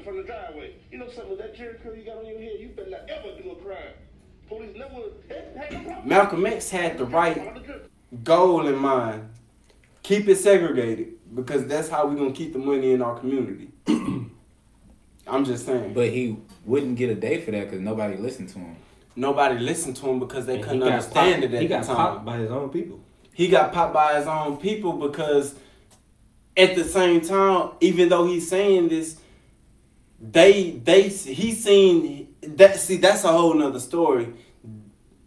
from the driveway. You know something, with that Jerry curl you got on your head, you better not ever do a crime. Police never had no problem. Malcolm X had the right goal in mind. Keep it segregated, because that's how we're going to keep the money in our community. I'm just saying. But he wouldn't get a day for that because nobody listened to him. Nobody listened to him because they couldn't understand it at the time. He got popped by his own people. He got popped by his own people because at the same time, even though he's saying this, he's seen that. See, that's a whole nother story.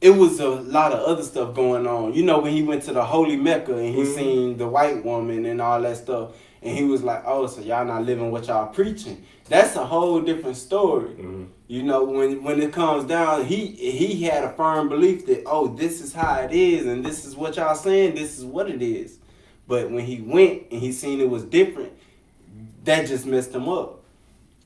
It was a lot of other stuff going on. You know, when he went to the Holy Mecca and he seen the white woman and all that stuff, and he was like, oh, so y'all not living what y'all preaching. That's a whole different story. Mm-hmm. You know, when it comes down, he had a firm belief that, oh, this is how it is, and this is what y'all saying, this is what it is. But when he went and he seen it was different, that just messed him up.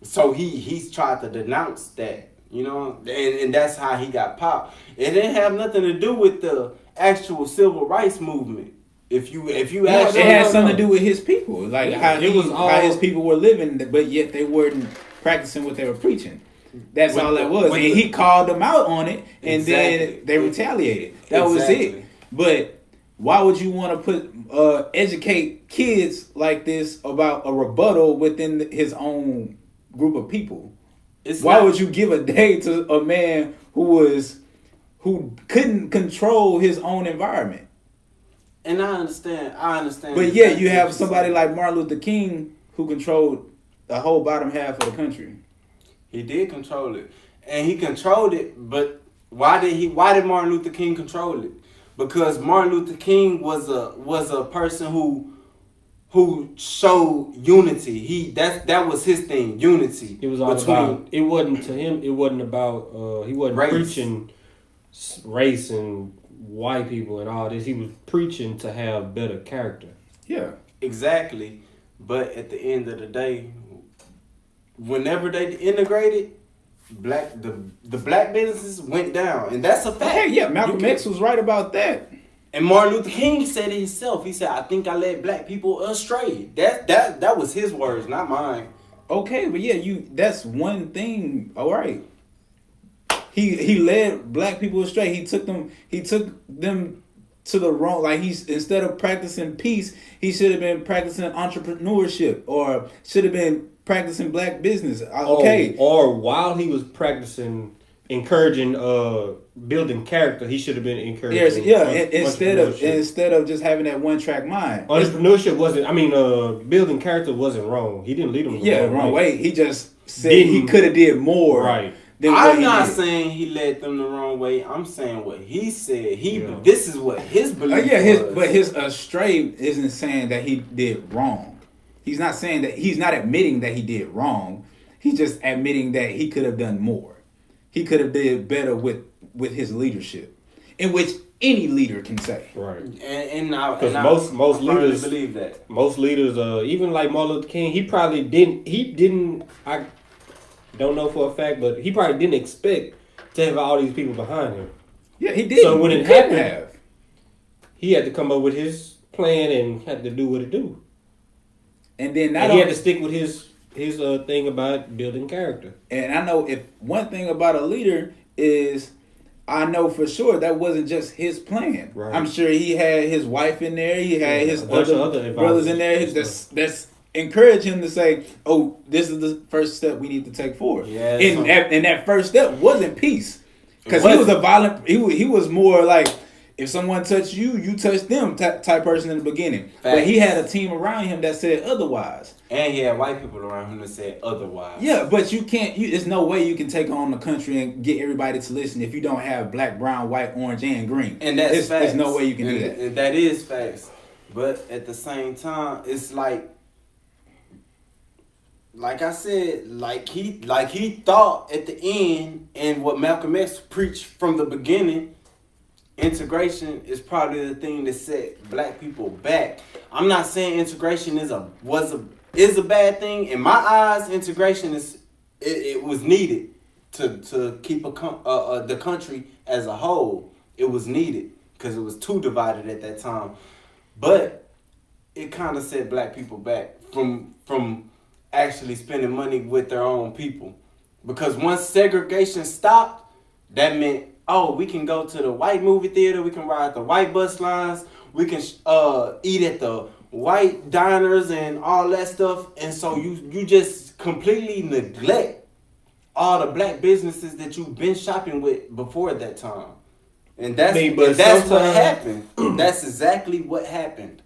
So he's tried to denounce that. You know, and that's how he got popped. It didn't have nothing to do with the actual civil rights movement. If you ask, it had something to do with his people, like how his people were living, but yet they weren't practicing what they were preaching. That's all that was. And he called them out on it, and then they retaliated. That was it. But why would you want to put educate kids like this about a rebuttal within his own group of people? Why would you give a day to a man who couldn't control his own environment? And I understand. But yeah, you have somebody like Martin Luther King who controlled the whole bottom half of the country. He did control it, and he controlled it. But why did Martin Luther King control it? Because Martin Luther King was a person who showed unity. That was his thing, unity. It was all about. It wasn't to him. It wasn't about. He wasn't preaching race and white people and all this. He was preaching to have better character. Yeah, exactly. But at the end of the day, whenever they integrated, the black businesses went down, and that's a fact. Hey, yeah, Malcolm X was right about that. And Martin Luther King said it himself. He said, "I think I led black people astray." That was his words, not mine. Okay, but yeah, that's one thing. All right. He led black people astray. He took them to the wrong, like instead of practicing peace, he should have been practicing entrepreneurship, or should have been practicing black business. Okay. Or while he was practicing encouraging building character, he should have been encouraging. Instead of just having that one track mind. Entrepreneurship building character wasn't wrong. He didn't lead them the wrong way. He just said he could have did more. Right. I'm not saying he led them the wrong way. I'm saying what he said. This is what his belief was. But his astray isn't saying that he did wrong. He's not saying that. He's not admitting that he did wrong. He's just admitting that he could have done more. He could have did better with his leadership, in which any leader can say. Right. And most leaders believe that. Most leaders, even like Martin Luther King, he probably didn't. He didn't. I don't know for a fact, but he probably didn't expect to have all these people behind him. Yeah, he did. So when it happened, he had to come up with his plan and had to do what it do. And then he had to stick with his thing about building character. And I know if one thing about a leader is, I know for sure that wasn't just his plan. Right. I'm sure he had his wife in there. He had his other brothers in there. That's encourage him to say, "Oh, this is the first step we need to take forward." Yeah, and that first step wasn't peace, because he was a violent. He was more like, if someone touched you, you touch them type person in the beginning. Facts. But he had a team around him that said otherwise. And he had white people around him that said otherwise. Yeah, but you can't. There's no way you can take on the country and get everybody to listen if you don't have black, brown, white, orange, and green. And that's facts. There's no way you can do that. And that is facts. But at the same time, it's like I said, like he thought at the end, and what Malcolm X preached from the beginning, integration is probably the thing that set black people back. I'm not saying integration is a bad thing. In my eyes, integration it was needed to keep the country as a whole. It was needed because it was too divided at that time. But it kind of set black people back from actually spending money with their own people. Because once segregation stopped, that meant, oh, we can go to the white movie theater, we can ride the white bus lines, we can eat at the white diners and all that stuff. And so you just completely neglect all the black businesses that you've been shopping with before that time. And that's what happened. That's exactly what happened.